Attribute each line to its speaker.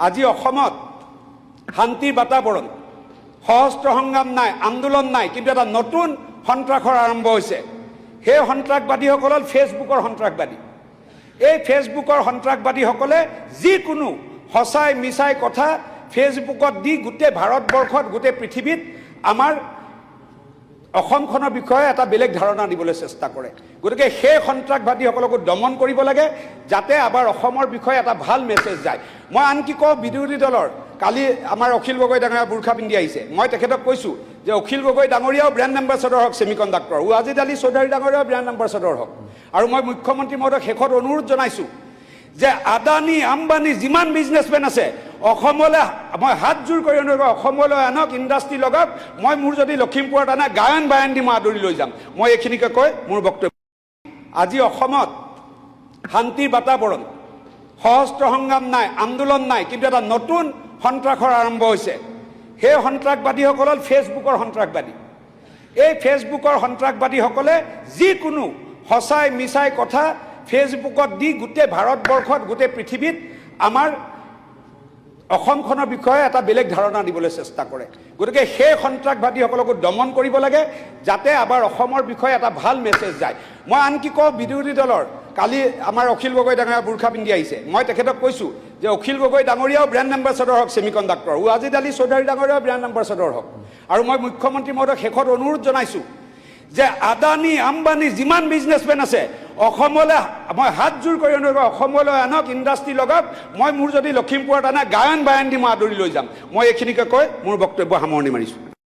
Speaker 1: আজি অসমত শান্তিৰ বাতাবৰণ, সশস্ত্ৰ সংগ্ৰাম নাই, আন্দোলন নাই, কিন্তু এটা নতুন সন্ত্ৰাসৰ আৰম্ভ হৈছে। সেই সন্ত্ৰাসবাদীসকল হ'ল ফেচবুকৰ সন্ত্ৰাসবাদী। এই ফেচবুকৰ সন্ত্ৰাসবাদীসকলে যিকোনো সঁচাই মিছাই কথা ফেচবুকত দি গোটেই ভাৰতবৰ্ষত, গোটেই পৃথিৱীত আমাৰ অসমখনৰ বিষয়ে এটা বেলেগ ধাৰণা দিবলৈ চেষ্টা কৰে। গতিকে সেই সন্ত্ৰাসবাদীসকলকো দমন কৰিব লাগে, যাতে আমাৰ অসমৰ বিষয়ে এটা ভাল মেছেজ যায়। মই আনকি কওঁ, বিৰোধী দলৰ কালি আমাৰ অখিল গগৈ ডাঙৰীয়া বুৰ্খা পিন্ধি আহিছে। মই তেখেতক কৈছোঁ যে অখিল গগৈ ডাঙৰীয়াও ব্ৰেণ্ড এম্বাছাডৰ হওক ছেমিকণ্ডাক্টৰ, ৱাজিদ আলী চৌধুৰী ডাঙৰীয়াও ব্ৰেণ্ড এম্বাছাডৰ হওক। আৰু মই মুখ্যমন্ত্ৰী মহোদয়ক শেষত অনুৰোধ জনাইছোঁ যে আদানী আম্বানী যিমান বিজনেছমেন আছে অসমলৈ মই হাতযোৰ কৰি অনুৰোধ, অসমলৈ আনক, ইণ্ডাষ্ট্ৰী লগাওক। মই মোৰ যদি লখিমপুৰত আনে গায়ন বায়ন দি মই আদৰি লৈ যাম। মই এইখিনিকে কৈ মোৰ বক্তব্য। আজি অসমত শান্তিৰ বাতাবৰণ, সশস্ত্ৰ সংগ্ৰাম নাই, আন্দোলন নাই, কিন্তু এটা নতুন সন্ত্ৰাসৰ আৰম্ভ হৈছে। সেই সন্ত্ৰাসবাদীসকল হ'ল ফেচবুকৰ সন্ত্ৰাসবাদী। এই ফেচবুকৰ সন্ত্ৰাসবাদীসকলে যিকোনো সঁচাই মিছাই কথা ফেচবুকত দি গোটেই ভাৰতবৰ্ষত, গোটেই পৃথিৱীত আমাৰ অসমখনৰ বিষয়ে এটা বেলেগ ধাৰণা দিবলৈ চেষ্টা কৰে। গতিকে সেই সন্ত্ৰাসবাদীসকলকো দমন কৰিব লাগে, যাতে আমাৰ অসমৰ বিষয়ে এটা ভাল মেছেজ যায়। মই আনকি কওঁ, বিৰোধী দলৰ কালি আমাৰ অখিল গগৈ ডাঙৰীয়া বুৰ্খা পিন্ধি আহিছে। মই তেখেতক কৈছোঁ যে অখিল গগৈ ডাঙৰীয়াও ব্ৰেণ্ড এম্বাছাডৰ হওক ছেমিকণ্ডাক্টৰ, ৱাজিদ আলী চৌধুৰী ডাঙৰীয়াও ব্ৰেণ্ড এম্বাছাডৰ হওক। আৰু মই মুখ্যমন্ত্ৰী মহোদয়ক শেষত অনুৰোধ জনাইছোঁ যে আদানী আম্বানী যিমান বিজনেছমেন আছে অসমলৈ মই হাতযোৰ কৰি অনুৰোধ, অসমলৈ আনক, ইণ্ডাষ্ট্ৰী লগাওক। মই মোৰ যদি লখিমপুৰত আনে গায়ন বায়ন দি মই আদৰি লৈ যাম। মই এইখিনিকে কৈ মোৰ বক্তব্য সামৰণি মাৰিছোঁ।